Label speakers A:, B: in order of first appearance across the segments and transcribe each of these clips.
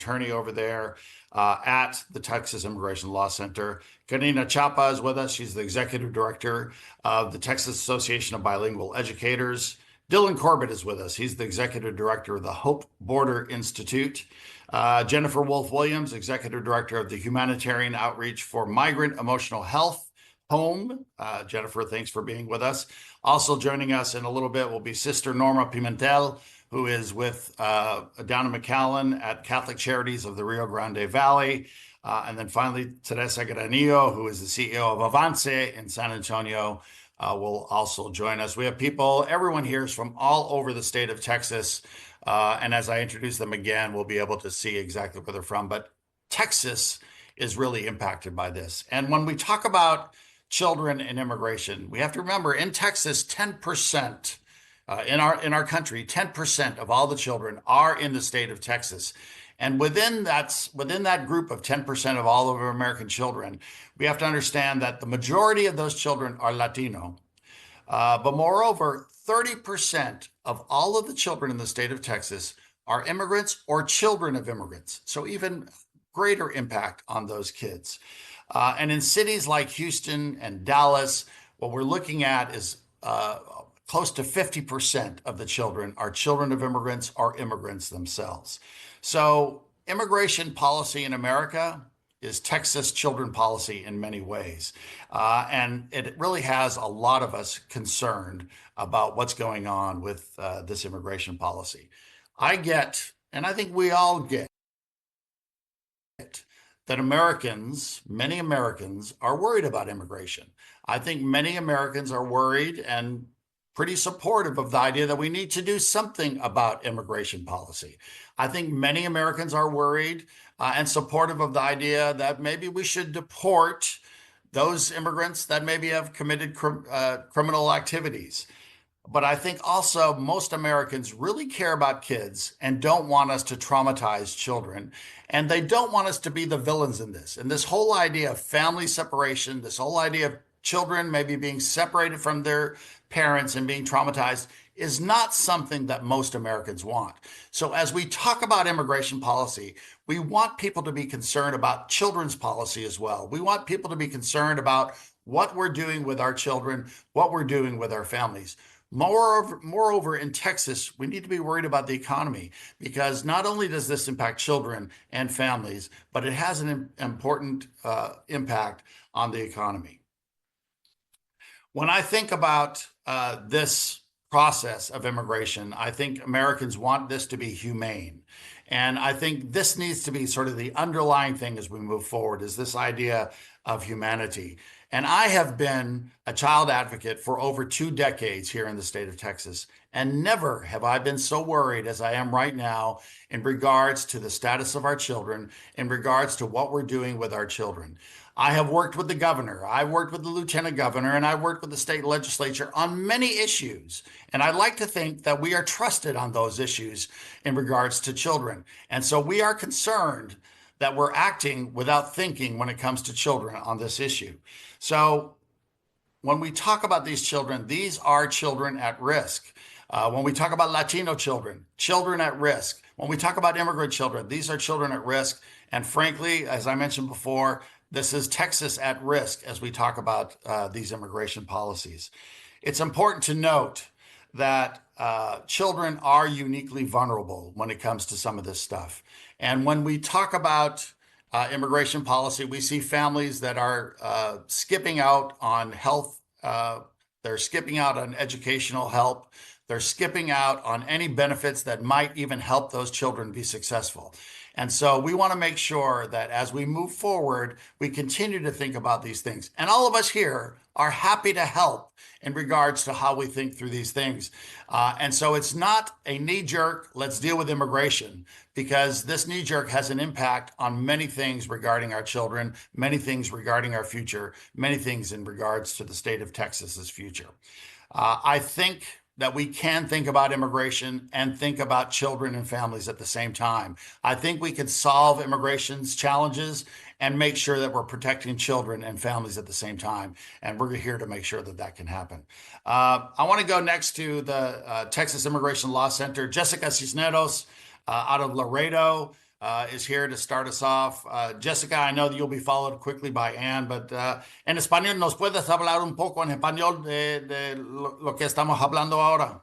A: attorney over there at the Texas Immigration Law Center. Karina Chapa is with us. She's the executive director of the Texas Association of Bilingual Educators. Dylan Corbett is with us. He's the executive director of the Hope Border Institute. Jennifer Wolf-Williams, executive director of the Humanitarian Outreach for Migrant Emotional Health, HOME. Jennifer, thanks for being with us. Also joining us in a little bit will be Sister Norma Pimentel, who is with down in McAllen at Catholic Charities of the Rio Grande Valley. And then finally, Teresa Granillo, who is the CEO of Avance in San Antonio, will also join us. We have people, everyone here is from all over the state of Texas. And as I introduce them again, we'll be able to see exactly where they're from. But Texas is really impacted by this. And when we talk about children and immigration, we have to remember in Texas, 10%, in our country, 10% of all the children are in the state of Texas. And within that group of 10% of all of our American children, we have to understand that the majority of those children are Latino. But moreover, 30% of all of the children in the state of Texas are immigrants or children of immigrants. So even greater impact on those kids. And in cities like Houston and Dallas, what we're looking at is close to 50% of the children are children of immigrants or immigrants themselves. So immigration policy in America is Texas children policy in many ways. And it really has a lot of us concerned about what's going on with this immigration policy. I get, and I think we all get, that many Americans are worried about immigration. I think many Americans are worried and pretty supportive of the idea that we need to do something about immigration policy. I think many Americans are worried and supportive of the idea that maybe we should deport those immigrants that maybe have committed criminal activities. But I think also most Americans really care about kids and don't want us to traumatize children. And they don't want us to be the villains in this. And this whole idea of family separation, this whole idea of children maybe being separated from their parents and being traumatized is not something that most Americans want. So as we talk about immigration policy, we want people to be concerned about children's policy as well. We want people to be concerned about what we're doing with our children, what we're doing with our families. Moreover, in Texas, we need to be worried about the economy because not only does this impact children and families, but it has an important impact on the economy. When I think about this process of immigration, I think Americans want this to be humane. And I think this needs to be sort of the underlying thing as we move forward, is this idea of humanity. And I have been a child advocate for over 2 decades here in the state of Texas, and never have I been so worried as I am right now in regards to the status of our children, in regards to what we're doing with our children. I have worked with the governor, I've worked with the lieutenant governor, and I've worked with the state legislature on many issues. And I'd like to think that we are trusted on those issues in regards to children. And so we are concerned that we're acting without thinking when it comes to children on this issue. So when we talk about these children, these are children at risk. When we talk about Latino children, children at risk. When we talk about immigrant children, these are children at risk. And frankly, as I mentioned before, this is Texas at risk as we talk about these immigration policies. It's important to note that children are uniquely vulnerable when it comes to some of this stuff. And when we talk about immigration policy, we see families that are skipping out on health. They're skipping out on educational help. They're skipping out on any benefits that might even help those children be successful. And so we want to make sure that as we move forward, we continue to think about these things. And all of us here are happy to help in regards to how we think through these things. And so it's not a knee-jerk, let's deal with immigration, because this knee-jerk has an impact on many things regarding our children, many things regarding our future, many things in regards to the state of Texas's future. I think that we can think about immigration and think about children and families at the same time. I think we can solve immigration's challenges and make sure that we're protecting children and families at the same time. And we're here to make sure that that can happen. I want to go next to the Texas Immigration Law Center. Jessica Cisneros out of Laredo. is here to start us off. Jessica, I know that you'll be followed quickly by Anne, but en español, ¿nos puedes hablar un poco en español de lo que estamos hablando ahora?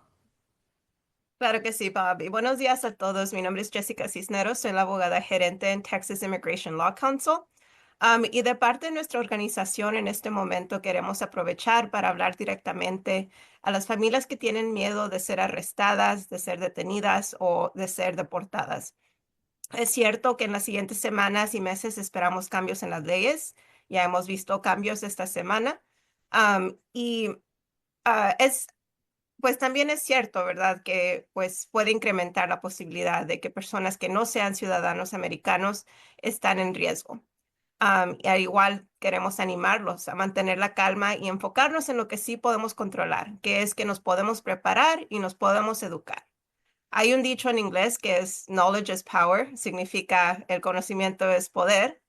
B: Claro que sí, Bob. Y buenos días a todos. Mi nombre es Jessica Cisneros, soy la abogada gerente en Texas Immigration Law Council. Y de parte de nuestra organización en este momento queremos aprovechar para hablar directamente a las familias que tienen miedo de ser arrestadas, de ser detenidas o de ser deportadas. Es cierto que en las siguientes semanas y meses esperamos cambios en las leyes. Ya hemos visto cambios esta semana. Y es pues también es cierto, ¿verdad? Que pues puede incrementar la posibilidad de que personas que no sean ciudadanos americanos están en riesgo. Y al igual queremos animarlos a mantener la calma y enfocarnos en lo que sí podemos controlar, que es que nos podemos preparar y nos podemos educar. Hay un dicho en inglés que es knowledge is power, significa el conocimiento es poder.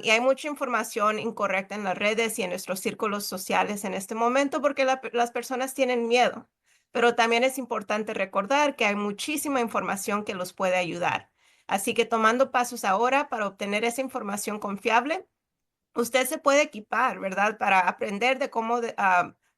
B: Y hay mucha información incorrecta en las redes y en nuestros círculos sociales en este momento porque las personas tienen miedo. Pero también es importante recordar que hay muchísima información que los puede ayudar. Así que tomando pasos ahora para obtener esa información confiable, usted se puede equipar, ¿verdad? Para aprender de cómo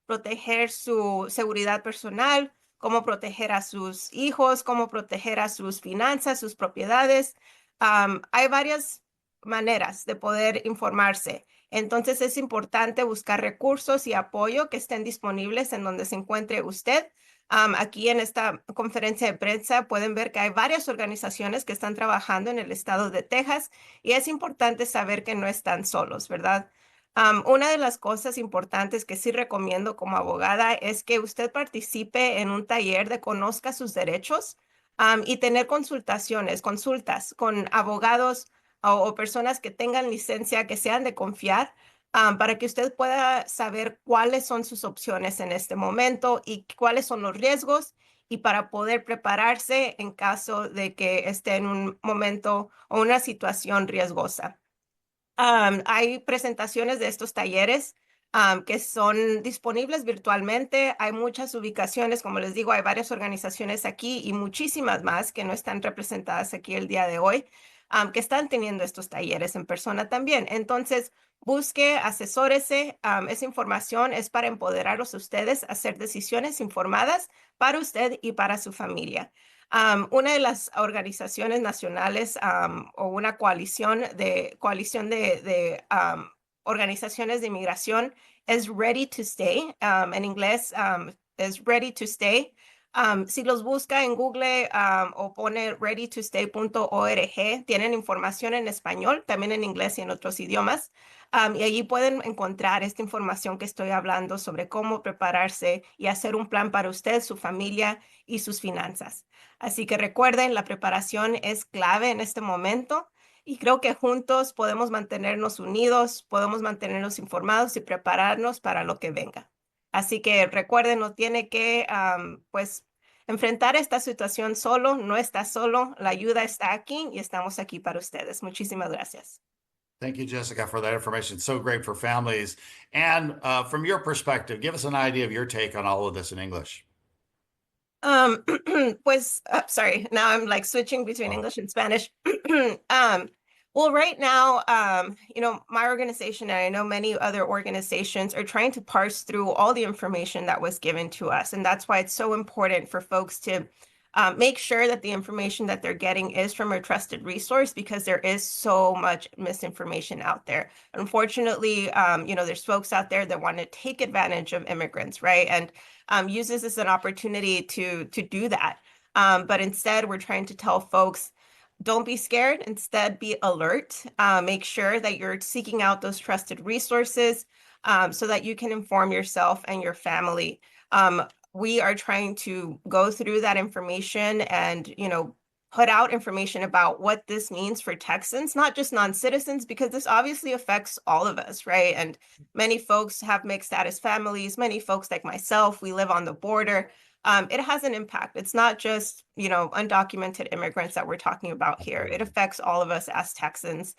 B: proteger su seguridad personal, cómo proteger a sus hijos, cómo proteger a sus finanzas, sus propiedades. Hay varias maneras de poder informarse. Entonces es importante buscar recursos y apoyo que estén disponibles en donde se encuentre usted. Aquí en esta conferencia de prensa pueden ver que hay varias organizaciones que están trabajando en el estado de Texas y es importante saber que no están solos, ¿verdad? Una de las cosas importantes que sí recomiendo como abogada es que usted participe en un taller de conozca sus derechos, y tener consultas con abogados o personas que tengan licencia, que sean de confiar, para que usted pueda saber cuáles son sus opciones en este momento y cuáles son los riesgos y para poder prepararse en caso de que esté en un momento o una situación riesgosa. Hay presentaciones de estos talleres que son disponibles virtualmente. Hay muchas ubicaciones, como les digo, hay varias organizaciones aquí y muchísimas más que no están representadas aquí el día de hoy, que están teniendo estos talleres en persona también. Entonces, busque, asesórese. Esa información es para empoderarlos a ustedes a hacer decisiones informadas para usted y para su familia. Una de las organizaciones nacionales o una coalición de organizaciones de inmigración es Ready to Stay. En inglés es Ready to Stay. Si los busca en Google o pone readytostay.org, tienen información en español, también en inglés y en otros idiomas. Y allí pueden encontrar esta información que estoy hablando sobre cómo prepararse y hacer un plan para usted, su familia y sus finanzas. Así que recuerden, la preparación es clave en este momento y creo que juntos podemos mantenernos unidos, podemos mantenernos informados y prepararnos para lo que venga. Así que recuerden, no tiene que, pues, enfrentar esta situación solo, no está solo, la ayuda está aquí y estamos aquí para ustedes. Muchísimas gracias.
A: Thank you, Jessica, for that information. So great for families. And from your perspective, give us an idea of your take on all of this in English.
B: Um, pues, sorry, now I'm like switching between
A: Oh.
B: English and Spanish. um, well, right now, my organization and I know many other organizations are trying to parse through all the information that was given to us. And that's why it's so important for folks to make sure that the information that they're getting is from a trusted resource because there is so much misinformation out there. Unfortunately, there's folks out there that want to take advantage of immigrants, right? And use this as an opportunity to do that. But instead, we're trying to tell folks, don't be scared. Instead, be alert. Make sure that you're seeking out those trusted resources so that you can inform yourself and your family. We are trying to go through that information and, put out information about what this means for Texans, not just non-citizens, because this obviously affects all of us, right? And many folks have mixed status families. Many folks like myself, we live on the border. It has an impact. It's not just, undocumented immigrants that we're talking about here. It affects all of us as Texans.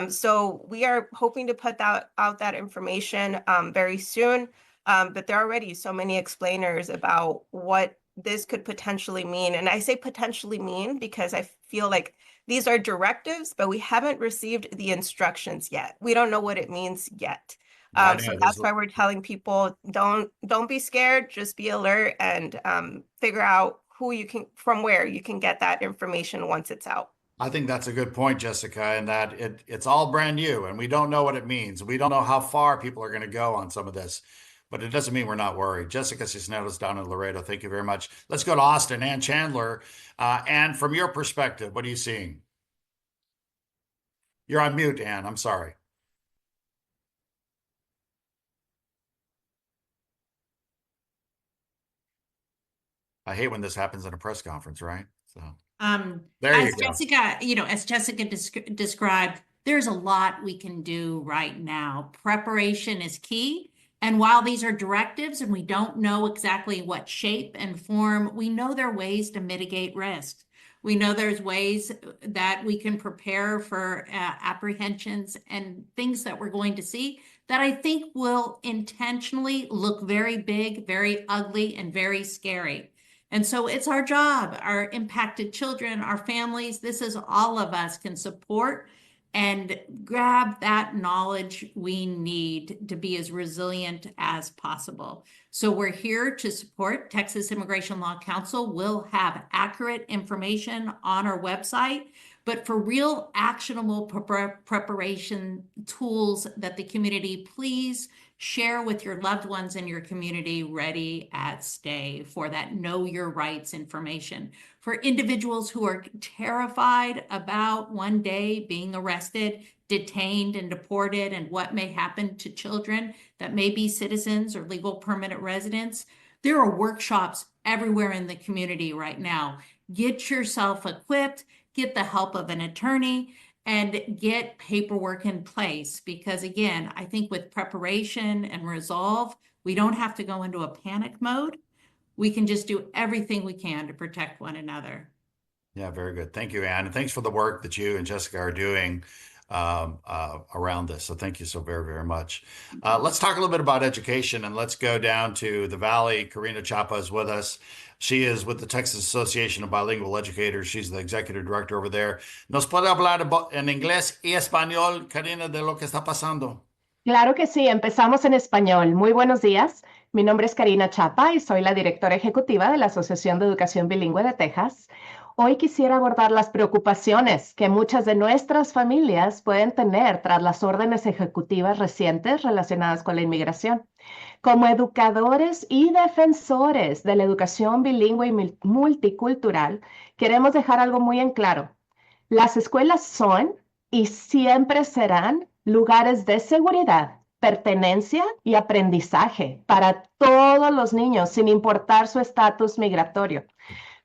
B: So we are hoping to put out that information very soon. But there are already so many explainers about what this could potentially mean. And I say potentially mean because I feel like These are directives, but we haven't received the instructions yet. We don't know what it means yet.
A: I
B: So
A: know
B: that's why we're telling people don't be scared, just be alert and figure out from where you can get that information once it's out.
A: I think that's a good point, Jessica, and that it's all brand new and we don't know what it means. We don't know how far people are going to go on some of this, but it doesn't mean we're not worried. Jessica Cisneros down in Laredo, thank you very much. Let's go to Austin. Ann Chandler. Ann, from your perspective, what are you seeing? You're on mute, Ann. I'm sorry. I hate when this happens in a press conference, right? So there you
C: As
A: go.
C: Jessica, as Jessica described, there's a lot we can do right now. Preparation is key. And while these are directives and we don't know exactly what shape and form, we know there are ways to mitigate risk. We know there's ways that we can prepare for apprehensions and things that we're going to see that I think will intentionally look very big, very ugly, and very scary. And so it's our job, our impacted children, our families, this is all of us can support and grab that knowledge we need to be as resilient as possible. So we're here to support. Texas Immigration Law Council will have accurate information on our website, but for real actionable preparation tools that the community, please share with your loved ones in your community, ready at stay for that know your rights information. For individuals who are terrified about one day being arrested, detained, and deported, and what may happen to children that may be citizens or legal permanent residents, there are workshops everywhere in the community right now. Get yourself equipped, get the help of an attorney, and get paperwork in place. Because again, I think with preparation and resolve, we don't have to go into a panic mode. We can just do everything we can to protect one another.
A: Yeah, very good. Thank you, Ann. And thanks for the work that you and Jessica are doing around this. So thank you so very, very much. Let's talk a little bit about education and let's go down to the Valley. Karina Chapa is with us. She is with the Texas Association of Bilingual Educators. She's the executive director over there. ¿Nos puede hablar en inglés y español, Karina, de lo que está pasando?
D: Claro que sí, empezamos en español. Muy buenos días. Mi nombre es Karina Chapa y soy la directora ejecutiva de la Asociación de Educación Bilingüe de Texas. Hoy quisiera abordar las preocupaciones que muchas de nuestras familias pueden tener tras las órdenes ejecutivas recientes relacionadas con la inmigración. Como educadores y defensores de la educación bilingüe y multicultural, queremos dejar algo muy en claro. Las escuelas son y siempre serán lugares de seguridad, pertenencia y aprendizaje para todos los niños, sin importar su estatus migratorio.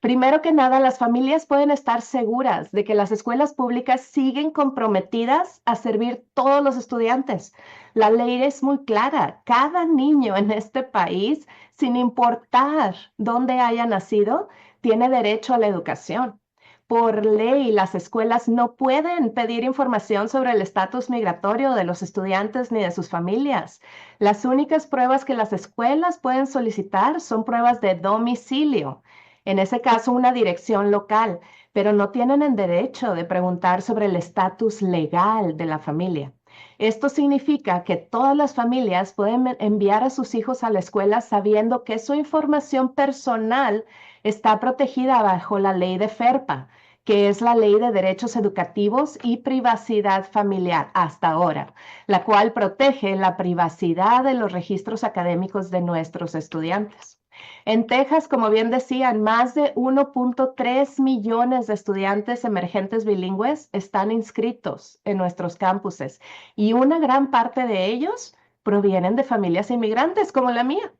D: Primero que nada, las familias pueden estar seguras de que las escuelas públicas siguen comprometidas a servir a todos los estudiantes. La ley es muy clara. Cada niño en este país, sin importar dónde haya nacido, tiene derecho a la educación. Por ley, las escuelas no pueden pedir información sobre el estatus migratorio de los estudiantes ni de sus familias. Las únicas pruebas que las escuelas pueden solicitar son pruebas de domicilio. En ese caso, una dirección local, pero no tienen el derecho de preguntar sobre el estatus legal de la familia. Esto significa que todas las familias pueden enviar a sus hijos a la escuela sabiendo que su información personal está protegida bajo la ley de FERPA, que es la Ley de Derechos Educativos y Privacidad Familiar hasta ahora, la cual protege la privacidad de los registros académicos de nuestros estudiantes. En Texas, como bien decían, más de 1.3 millones de estudiantes emergentes bilingües están inscritos en nuestros campuses y una gran parte de ellos provienen de familias inmigrantes como la mía.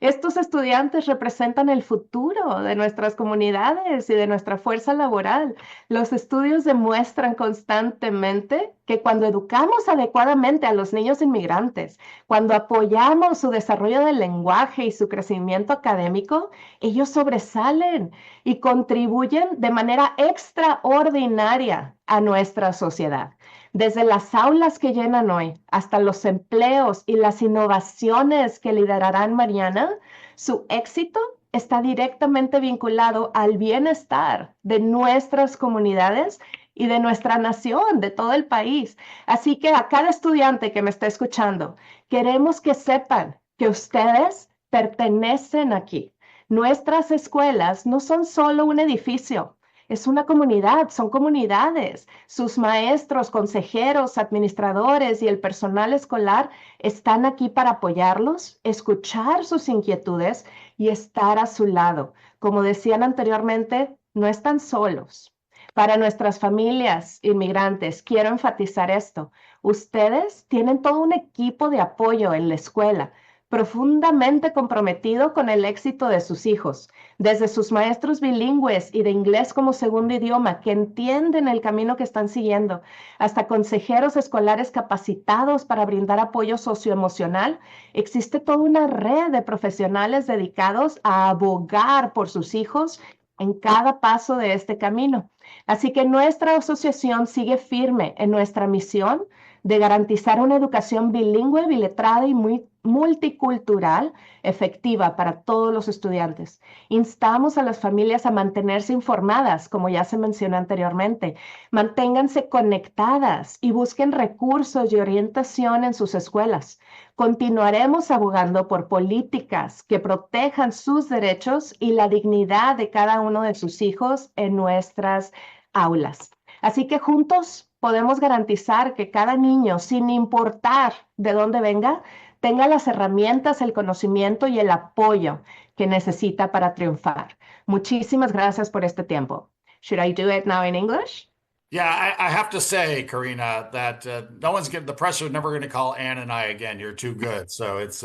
D: Estos estudiantes representan el futuro de nuestras comunidades y de nuestra fuerza laboral. Los estudios demuestran constantemente que cuando educamos adecuadamente a los niños inmigrantes, cuando apoyamos su desarrollo del lenguaje y su crecimiento académico, ellos sobresalen y contribuyen de manera extraordinaria a nuestra sociedad. Desde las aulas que llenan hoy hasta los empleos y las innovaciones que liderarán mañana, su éxito está directamente vinculado al bienestar de nuestras comunidades y de nuestra nación, de todo el país. Así que a cada estudiante que me está escuchando, queremos que sepan que ustedes pertenecen aquí. Nuestras escuelas no son solo un edificio, es una comunidad, son comunidades. Sus maestros, consejeros, administradores y el personal escolar están aquí para apoyarlos, escuchar sus inquietudes y estar a su lado. Como decían anteriormente, no están solos. Para nuestras familias inmigrantes, quiero enfatizar esto. Ustedes tienen todo un equipo de apoyo en la escuela, profundamente comprometido con el éxito de sus hijos, desde sus maestros bilingües y de inglés como segundo idioma que entienden el camino que están siguiendo, hasta consejeros escolares capacitados para brindar apoyo socioemocional. Existe toda una red de profesionales dedicados a abogar por sus hijos en cada paso de este camino. Así que nuestra asociación sigue firme en nuestra misión de garantizar una educación bilingüe, biletrada y muy multicultural efectiva para todos los estudiantes. Instamos a las familias a mantenerse informadas, como ya se mencionó anteriormente. Manténganse conectadas y busquen recursos y orientación en sus escuelas. Continuaremos abogando por políticas que protejan sus derechos y la dignidad de cada uno de sus hijos en nuestras aulas. Así que juntos podemos garantizar que cada niño, sin importar de dónde venga, tenga las herramientas, el conocimiento y el apoyo que necesita para triunfar. Muchísimas gracias por este tiempo. Should I do it now in English?
A: Yeah, I have to say, Karina, that no one's getting the press are never going to call Ann and I again. You're too good. So it's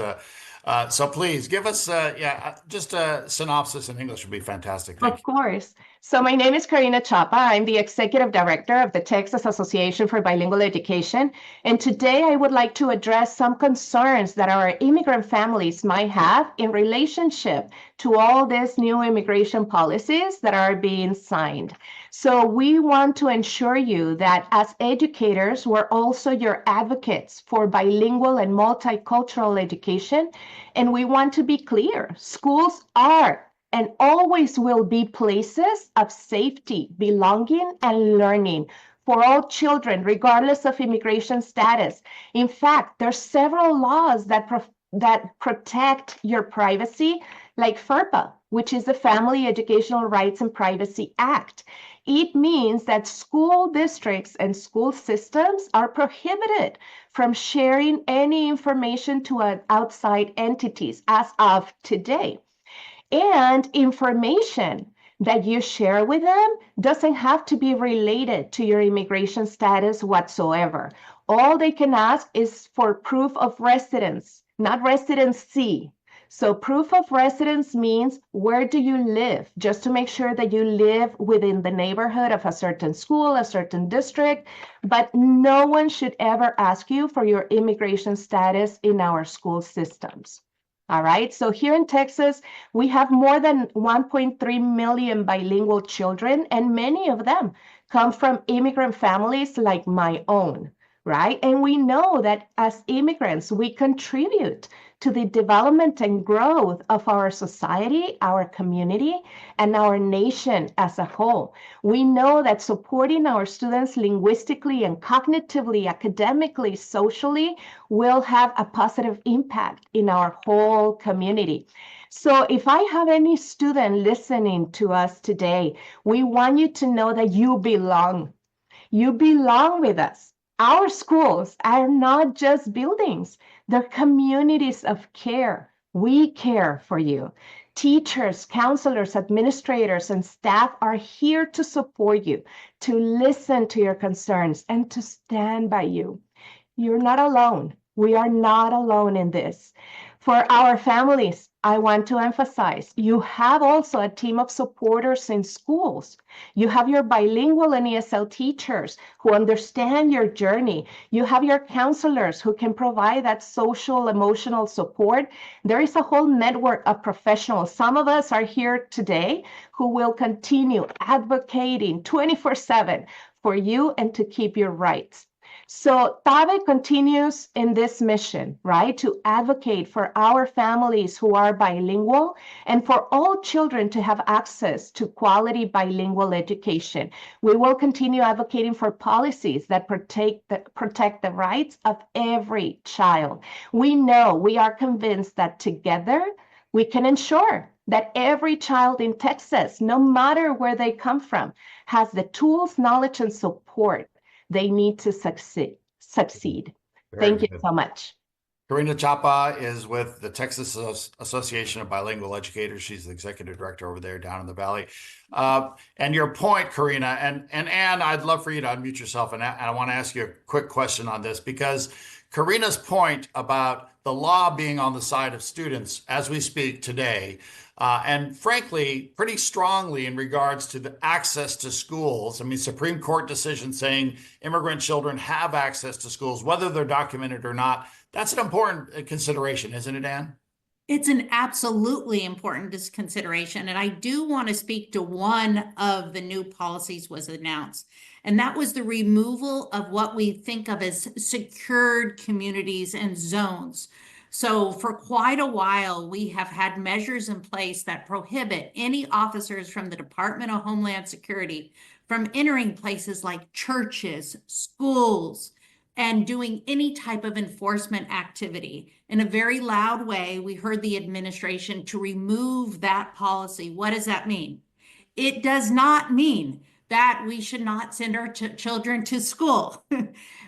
A: so please give us just a synopsis in English would be fantastic. Thank
D: Of course. So my name is Karina Chapa. I'm the Executive Director of the Texas Association for Bilingual Education. And today I would like to address some concerns that our immigrant families might have in relationship to all these new immigration policies that are being signed. So we want to ensure you that as educators, we're also your advocates for bilingual and multicultural education. And we want to be clear, schools are and always will be places of safety, belonging, and learning for all children, regardless of immigration status. In fact, there's several laws that protect your privacy, like FERPA, which is the Family Educational Rights and Privacy Act. It means that school districts and school systems are prohibited from sharing any information to outside entities as of today. And information that you share with them doesn't have to be related to your immigration status whatsoever. All they can ask is for proof of residence, not residency. So proof of residence means where do you live, just to make sure that you live within the neighborhood of a certain school, a certain district, but no one should ever ask you for your immigration status in our school systems. All right, so here in Texas, we have more than 1.3 million bilingual children, and many of them come from immigrant families like my own, right? And we know that as immigrants, we contribute to the development and growth of our society, our community, and our nation as a whole. We know that supporting our students linguistically and cognitively, academically, socially, will have a positive impact in our whole community. So if I have any student listening to us today, we want you to know that you belong. You belong with us. Our schools are not just buildings, they're communities of care. We care for you. Teachers, counselors, administrators, and staff are here to support you, to listen to your concerns, and to stand by you. You're not alone. We are not alone in this. For our families, I want to emphasize, you have also a team of supporters in schools. You have your bilingual and ESL teachers who understand your journey. You have your counselors who can provide that social, emotional support. There is a whole network of professionals. Some of us are here today who will continue advocating 24/7 for you and to keep your rights. So TABE continues in this mission, right, to advocate for our families who are bilingual and for all children to have access to quality bilingual education. We will continue advocating for policies that protect the rights of every child. We know, we are convinced that together we can ensure that every child in Texas, no matter where they come from, has the tools, knowledge, and support they need to succeed.
A: Very
D: Thank you
A: good.
D: so much.
A: Karina Chapa is with the Texas Association of Bilingual Educators. She's the executive director over there down in the Valley. And your point, Karina, and Ann, I'd love for you to unmute yourself. And I want to ask you a quick question on this, because Karina's point about the law being on the side of students as we speak today, and frankly, pretty strongly in regards to the access to schools. I mean, Supreme Court decision saying immigrant children have access to schools, whether they're documented or not. That's an important consideration, isn't it, Ann?
C: It's an absolutely important consideration. And I do want to speak to one of the new policies was announced, and that was the removal of what we think of as secured communities and zones. So for quite a while, we have had measures in place that prohibit any officers from the Department of Homeland Security from entering places like churches, schools, and doing any type of enforcement activity. In a very loud way, we heard the administration to remove that policy. What does that mean? It does not mean that we should not send our children to school.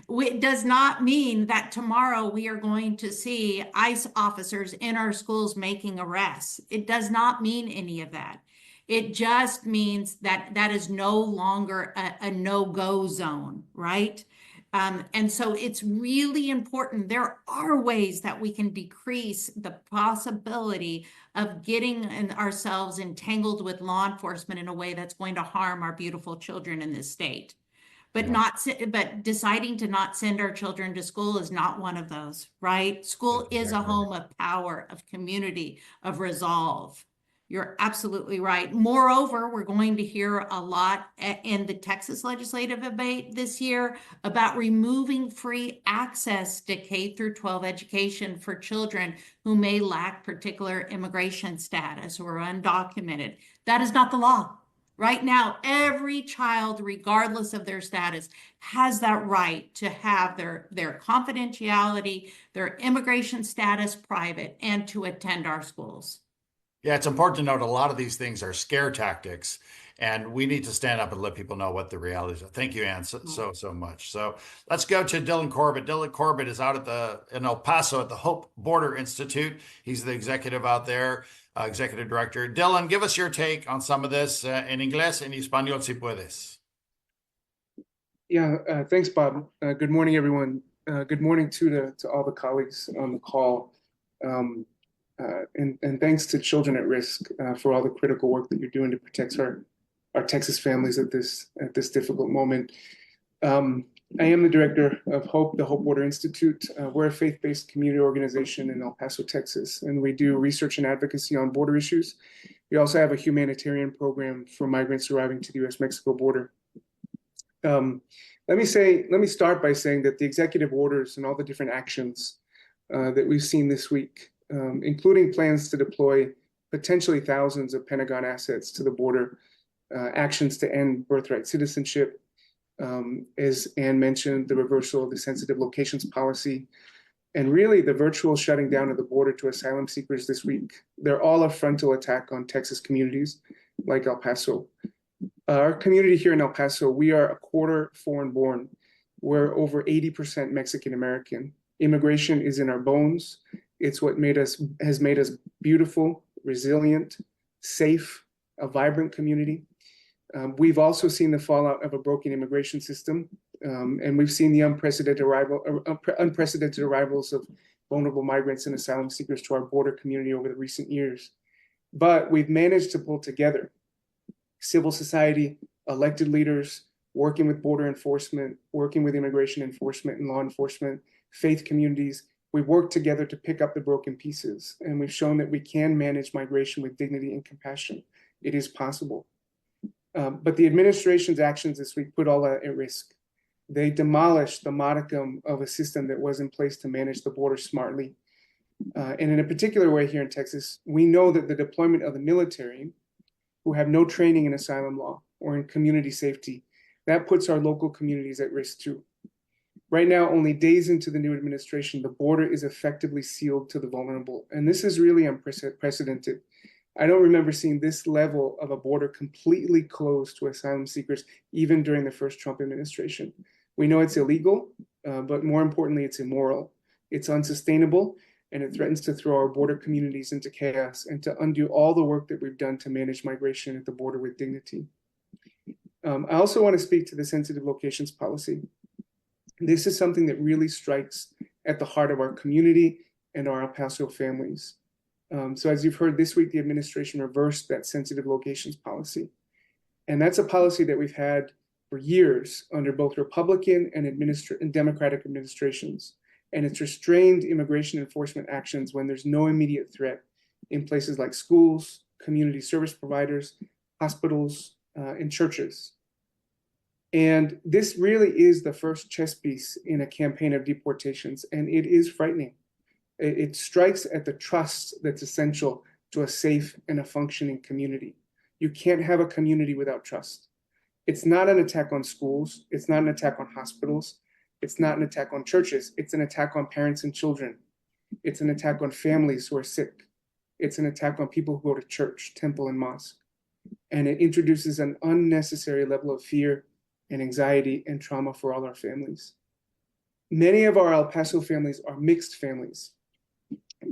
C: It does not mean that tomorrow we are going to see ICE officers in our schools making arrests. It does not mean any of that. It just means that that is no longer a no-go zone, right? And so it's really important. There are ways that we can decrease the possibility of getting ourselves entangled with law enforcement in a way that's going to harm our beautiful children in this state. But but deciding to not send our children to school is not one of those, right? School is a home of power, of community, of resolve. You're absolutely right. Moreover, we're going to hear a lot in the Texas legislative debate this year about removing free access to K through 12 education for children who may lack particular immigration status or are undocumented. That is not the law. Right now, every child, regardless of their status, has that right to have their confidentiality, their immigration status private, and to attend our schools.
A: Yeah, it's important to note a lot of these things are scare tactics, and we need to stand up and let people know what the realities are. Thank you, Ann, so much. So let's go to Dylan Corbett. Dylan Corbett is out in El Paso at the Hope Border Institute. He's the executive out there, executive director. Dylan, give us your take on some of this en inglés, en español, si puedes.
E: Yeah, thanks, Bob. Good morning, everyone. Good morning to all the colleagues on the call. And thanks to Children at Risk for all the critical work that you're doing to protect our Texas families at this difficult moment. I am the director of HOPE, the Hope Border Institute. We're a faith-based community organization in El Paso, Texas, and we do research and advocacy on border issues. We also have a humanitarian program for migrants arriving to the U.S.-Mexico border. Let me start by saying that the executive orders and all the different actions that we've seen this week, including plans to deploy potentially thousands of Pentagon assets to the border, actions to end birthright citizenship, as Ann mentioned, the reversal of the sensitive locations policy, and really the virtual shutting down of the border to asylum seekers this week. They're all a frontal attack on Texas communities like El Paso. Our community here in El Paso, we are a quarter foreign born. We're over 80% Mexican American. Immigration is in our bones. It's what has made us beautiful, resilient, safe, a vibrant community. We've also seen the fallout of a broken immigration system, and we've seen the unprecedented arrivals of vulnerable migrants and asylum seekers to our border community over the recent years. But we've managed to pull together civil society, elected leaders, working with border enforcement, working with immigration enforcement and law enforcement, faith communities. We've worked together to pick up the broken pieces, and we've shown that we can manage migration with dignity and compassion. It is possible. But the administration's actions this week put all that at risk. They demolished the modicum of a system that was in place to manage the border smartly. And in a particular way here in Texas, we know that the deployment of the military, who have no training in asylum law or in community safety, that puts our local communities at risk too. Right now, only days into the new administration, the border is effectively sealed to the vulnerable. And this is really unprecedented. I don't remember seeing this level of a border completely closed to asylum seekers, even during the first Trump administration. We know it's illegal, but more importantly, it's immoral. It's unsustainable, and it threatens to throw our border communities into chaos and to undo all the work that we've done to manage migration at the border with dignity. I also want to speak to the sensitive locations policy. This is something that really strikes at the heart of our community and our El Paso families. So as you've heard this week, the administration reversed that sensitive locations policy. And that's a policy that we've had for years under both Republican and Democratic administrations. And it's restrained immigration enforcement actions when there's no immediate threat in places like schools, community service providers, hospitals, and churches. And this really is the first chess piece in a campaign of deportations, and it is frightening. It strikes at the trust that's essential to a safe and a functioning community. You can't have a community without trust. It's not an attack on schools. It's not an attack on hospitals. It's not an attack on churches. It's an attack on parents and children. It's an attack on families who are sick. It's an attack on people who go to church, temple, and mosque. And it introduces an unnecessary level of fear and anxiety and trauma for all our families. Many of our El Paso families are mixed families.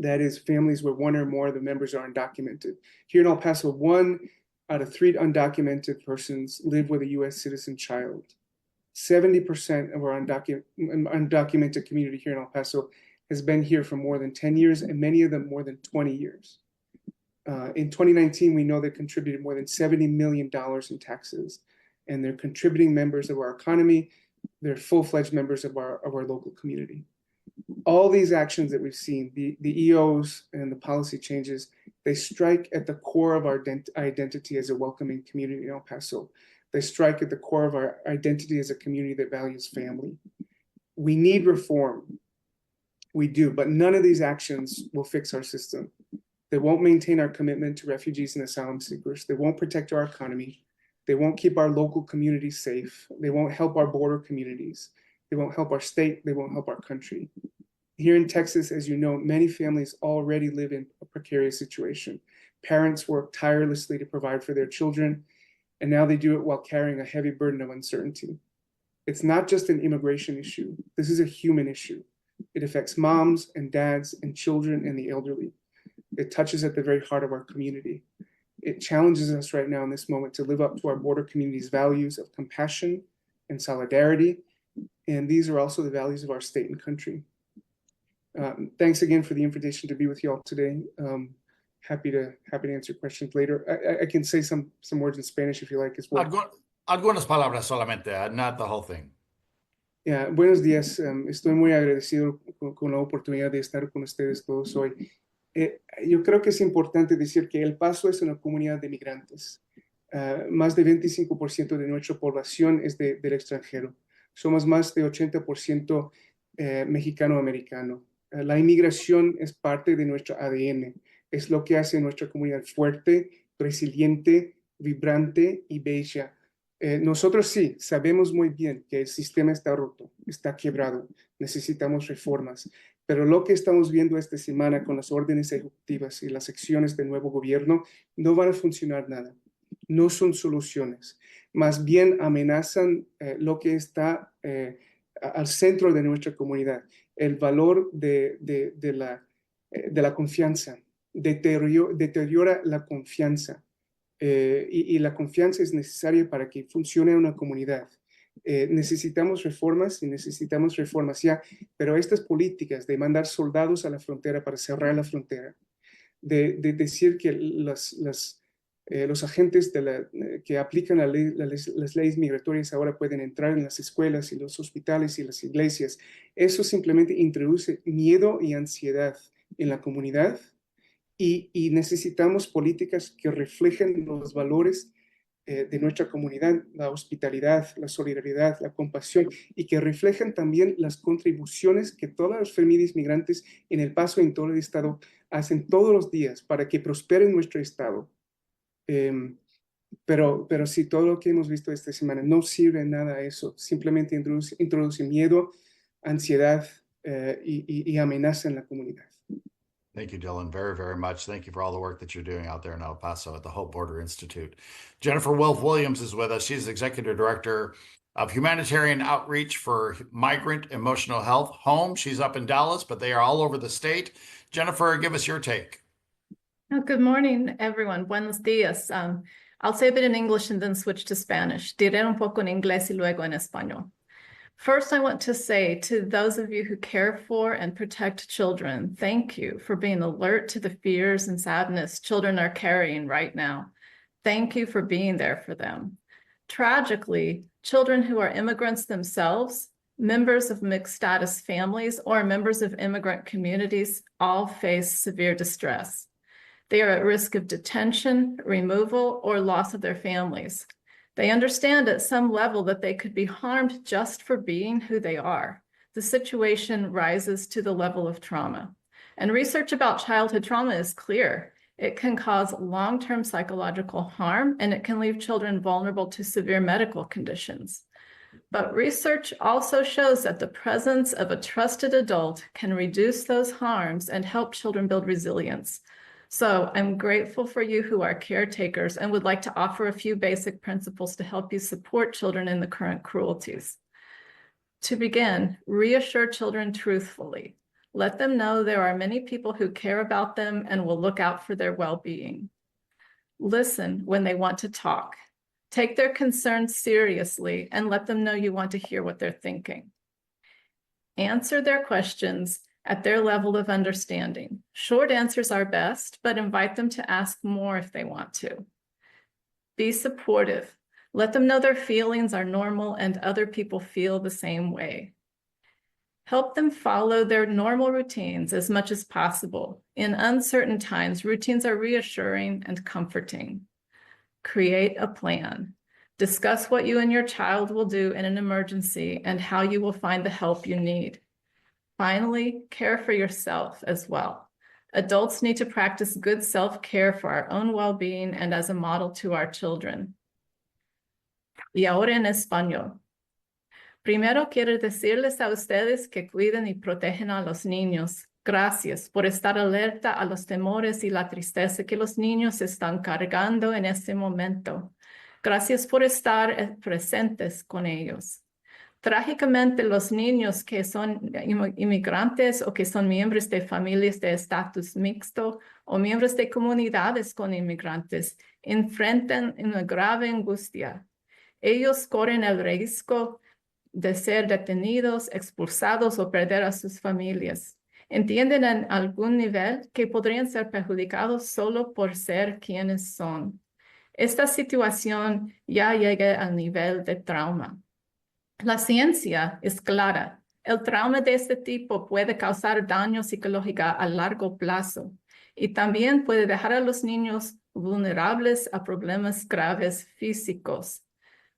E: That is, families where one or more of the members are undocumented. Here in El Paso, 1 out of 3 undocumented persons live with a U.S. citizen child. 70% of our undocumented community here in El Paso has been here for more than 10 years, and many of them more than 20 years. In 2019, we know they contributed more than $70 million in taxes, and they're contributing members of our economy. They're full-fledged members of our local community. All these actions that we've seen, the EOs and the policy changes, they strike at the core of our identity as a welcoming community in El Paso. They strike at the core of our identity as a community that values family. We need reform. We do, but none of these actions will fix our system. They won't maintain our commitment to refugees and asylum seekers. They won't protect our economy. They won't keep our local communities safe. They won't help our border communities. They won't help our state. They won't help our country. Here in Texas, as you know, many families already live in a precarious situation. Parents work tirelessly to provide for their children, and now they do it while carrying a heavy burden of uncertainty. It's not just an immigration issue. This is a human issue. It affects moms and dads and children and the elderly. It touches at the very heart of our community. It challenges us right now in this moment to live up to our border community's values of compassion and solidarity. And these are also the values of our state and country. Thanks again for the invitation to be with you all today. Happy to answer questions later. I can say some words in Spanish if you like as well.
A: Algunas palabras solamente, not the whole thing.
E: Yeah, buenos días. Estoy muy agradecido con la oportunidad de estar con ustedes todos hoy. Yo creo que es importante decir que El Paso es una comunidad de migrantes. Más de 25% de nuestra población es del extranjero. Somos más de 80% mexicano-americano. La inmigración es parte de nuestro ADN. Es lo que hace nuestra comunidad fuerte, resiliente, vibrante y bella. Nosotros sí sabemos muy bien que el sistema está roto, está quebrado, necesitamos reformas, pero lo que estamos viendo esta semana con las órdenes ejecutivas y las acciones del nuevo gobierno no van a funcionar nada. No son soluciones, más bien amenazan lo que está al centro de nuestra comunidad, el valor de la confianza, deteriora la confianza. Y la confianza es necesaria para que funcione una comunidad. Necesitamos reformas y necesitamos reformas ya, pero estas políticas de mandar soldados a la frontera para cerrar la frontera, de decir que los agentes que aplican las leyes migratorias ahora pueden entrar en las escuelas y los hospitales y las iglesias, eso simplemente introduce miedo y ansiedad en la comunidad. Y necesitamos políticas que reflejen los valores de nuestra comunidad, la hospitalidad, la solidaridad, la compasión, y que reflejan también las contribuciones que todas las familias migrantes en El Paso y en todo el estado hacen todos los días para que prospere nuestro estado. Pero sí, todo lo que hemos visto esta semana no sirve en nada a eso, simplemente introduce miedo, ansiedad y amenaza en la comunidad.
A: Thank you, Dylan, very, very much. Thank you for all the work that you're doing out there in El Paso at the Hope Border Institute. Jennifer Wilf-Williams is with us. She's Executive Director of Humanitarian Outreach for Migrant Emotional Health Home. She's up in Dallas, but they are all over the state. Jennifer, give us your take.
F: Oh, good morning, everyone. Buenos días. I'll say a bit in English and then switch to Spanish. Diré un poco en inglés y luego en español. First, I want to say to those of you who care for and protect children, thank you for being alert to the fears and sadness children are carrying right now. Thank you for being there for them. Tragically, children who are immigrants themselves, members of mixed status families, or members of immigrant communities all face severe distress. They are at risk of detention, removal, or loss of their families. They understand at some level that they could be harmed just for being who they are. The situation rises to the level of trauma. And research about childhood trauma is clear. It can cause long-term psychological harm, and it can leave children vulnerable to severe medical conditions. But research also shows that the presence of a trusted adult can reduce those harms and help children build resilience. So I'm grateful for you who are caretakers and would like to offer a few basic principles to help you support children in the current cruelties. To begin, reassure children truthfully. Let them know there are many people who care about them and will look out for their well-being. Listen when they want to talk. Take their concerns seriously and let them know you want to hear what they're thinking. Answer their questions at their level of understanding. Short answers are best, but invite them to ask more if they want to. Be supportive. Let them know their feelings are normal and other people feel the same way. Help them follow their normal routines as much as possible. In uncertain times, routines are reassuring and comforting. Create a plan. Discuss what you and your child will do in an emergency and how you will find the help you need. Finally, care for yourself as well. Adults need to practice good self-care for our own well-being and as a model to our children. Y ahora en español. Primero quiero decirles a ustedes que cuiden y protegen a los niños. Gracias por estar alerta a los temores y la tristeza que los niños están cargando en este momento. Gracias por estar presentes con ellos. Trágicamente, los niños que son inmigrantes o que son miembros de familias de estatus mixto o miembros de comunidades con inmigrantes enfrentan una grave angustia. Ellos corren el riesgo de ser detenidos, expulsados o perder a sus familias. Entienden en algún nivel que podrían ser perjudicados solo por ser quienes son. Esta situación ya llega al nivel de trauma. La ciencia es clara. El trauma de este tipo puede causar daño psicológico a largo plazo y también puede dejar a los niños vulnerables a problemas graves físicos.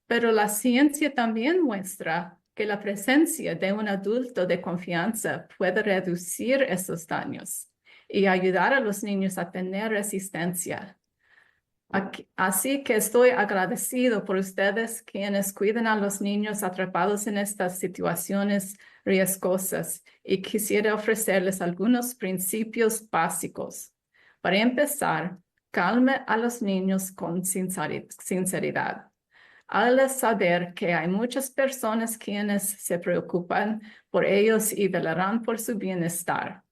F: Pero la ciencia también muestra que la presencia de un adulto de confianza puede reducir esos daños y ayudar a los niños a tener resistencia. Así que estoy agradecido por ustedes quienes cuidan a los niños atrapados en estas situaciones riesgosas y quisiera ofrecerles algunos principios básicos. Para empezar, calme a los niños con sinceridad. Hágales saber que hay muchas personas quienes se preocupan por ellos y velarán por su bienestar.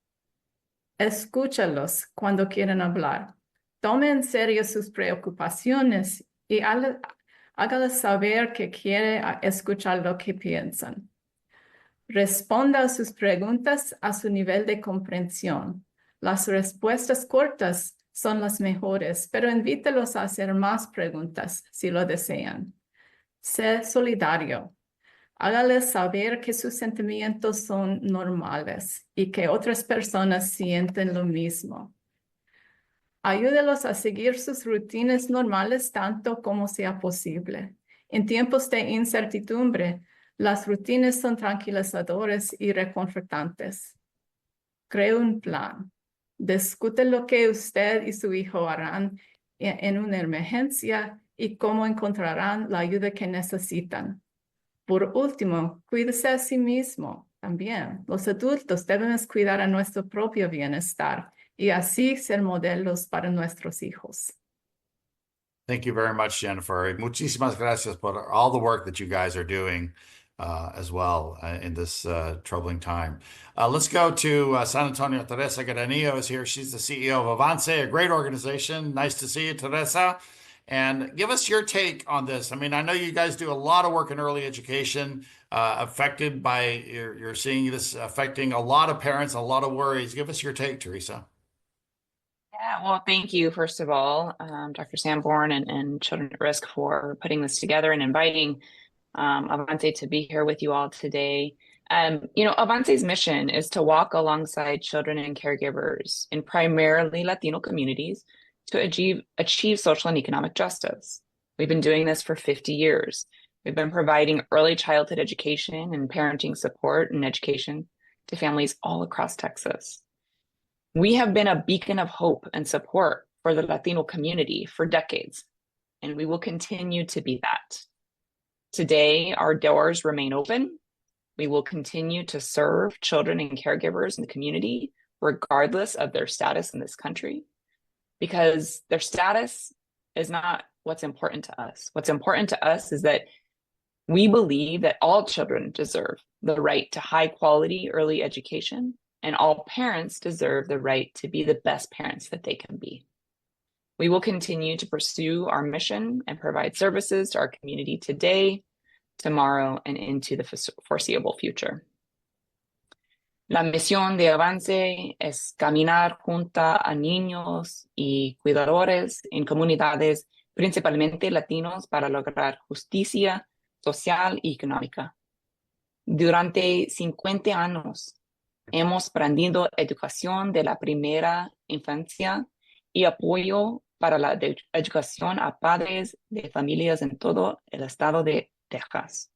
F: Escúchalos cuando quieran hablar. Tome en serio sus preocupaciones y hágales saber que quiere escuchar lo que piensan. Responda a sus preguntas a su nivel de comprensión. Las respuestas cortas son las mejores, pero invítelos a hacer más preguntas si lo desean. Sé solidario. Hágales saber que sus sentimientos son normales y que otras personas sienten lo mismo. Ayúdelos a seguir sus rutinas normales tanto como sea posible. En tiempos de incertidumbre, las rutinas son tranquilizadoras y reconfortantes. Cree un plan. Discute lo que usted y su hijo harán en una emergencia y cómo encontrarán la ayuda que necesitan. Por último, cuídese a sí mismo también. Los adultos debemos cuidar a nuestro propio bienestar y así ser modelos para nuestros hijos.
A: Thank you very much, Jennifer. Muchísimas gracias por all the work that you guys are doing as well in this troubling time. Let's go to San Antonio. Teresa Garanillo is here. She's the CEO of Avance, a great organization. Nice to see you, Teresa. And give us your take on this. I mean, I know you guys do a lot of work in early education, affected by, you're seeing this affecting a lot of parents, a lot of worries. Give us your take, Teresa.
G: Yeah, well, thank you, first of all, Dr. Sanborn and Children at Risk for putting this together and inviting Avance to be here with you all today. Avance's mission is to walk alongside children and caregivers in primarily Latino communities to achieve social and economic justice. We've been doing this for 50 years. We've been providing early childhood education and parenting support and education to families all across Texas. We have been a beacon of hope and support for the Latino community for decades, and we will continue to be that. Today, our doors remain open. We will continue to serve children and caregivers in the community, regardless of their status in this country, because their status is not what's important to us. What's important to us is that we believe that all children deserve the right to high quality early education, and all parents deserve the right to be the best parents that they can be. We will continue to pursue our mission and provide services to our community today, tomorrow, and into the foreseeable future. La misión de Avance es caminar junto a niños y cuidadores en comunidades principalmente latinos para lograr justicia social y económica. Durante 50 años, hemos brindido educación de la primera infancia y apoyo para la educación a padres de familias en todo el estado de Texas.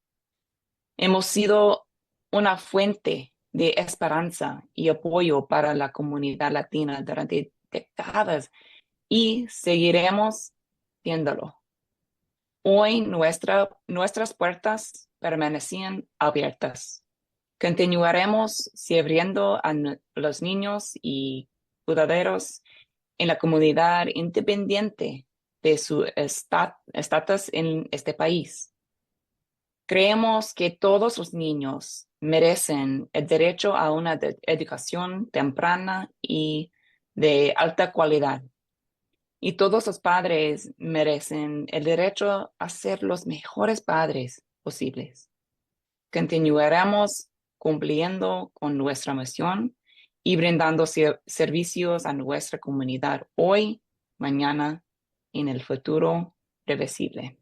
G: Hemos sido una fuente de esperanza y apoyo para la comunidad latina durante décadas y seguiremos siéndolo. Hoy nuestras puertas permanecen abiertas. Continuaremos sirviendo a los niños y cuidadores en la comunidad independiente de su estatus en este país. Creemos que todos los niños merecen el derecho a una educación temprana y de alta calidad. Y todos los padres merecen el derecho a ser los mejores padres posibles. Continuaremos cumpliendo con nuestra misión y brindando servicios a nuestra comunidad hoy, mañana, en el futuro previsible.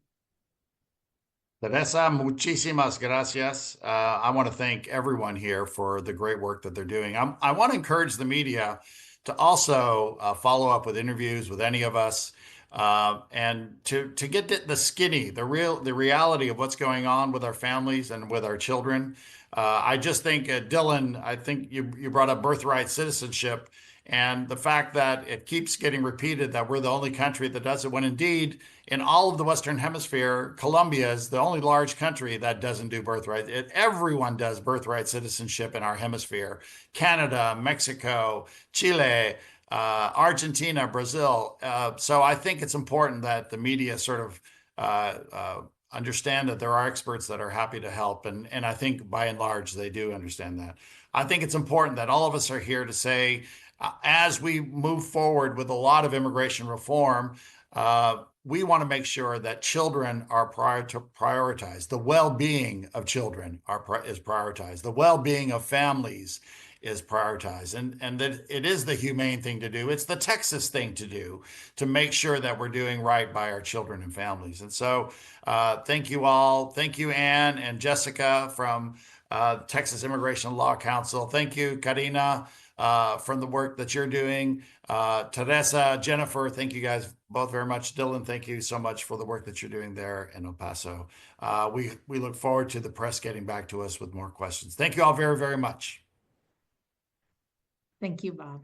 A: Teresa, muchísimas gracias. I want to thank everyone here for the great work that they're doing. I want to encourage the media to also follow up with interviews with any of us and to get the reality of what's going on with our families and with our children. I just think, Dylan, I think you brought up birthright citizenship and the fact that it keeps getting repeated that we're the only country that does it, when indeed in all of the Western Hemisphere, Colombia is the only large country that doesn't do birthright. Everyone does birthright citizenship in our hemisphere. Canada, Mexico, Chile, Argentina, Brazil. So I think it's important that the media sort of understand that there are experts that are happy to help. And I think by and large, they do understand that. I think it's important that all of us are here to say, as we move forward with a lot of immigration reform, we want to make sure that children are prioritized. The well-being of children is prioritized. The well-being of families is prioritized. And that it is the humane thing to do. It's the Texas thing to do to make sure that we're doing right by our children and families. And so thank you all. Thank you, Anne and Jessica from Texas Immigration Law Council. Thank you, Karina, from the work that you're doing. Teresa, Jennifer, thank you guys both very much. Dylan, thank you so much for the work that you're doing there in El Paso. We look forward to the press getting back to us with more questions. Thank you all very, very much.
C: Thank you, Bob.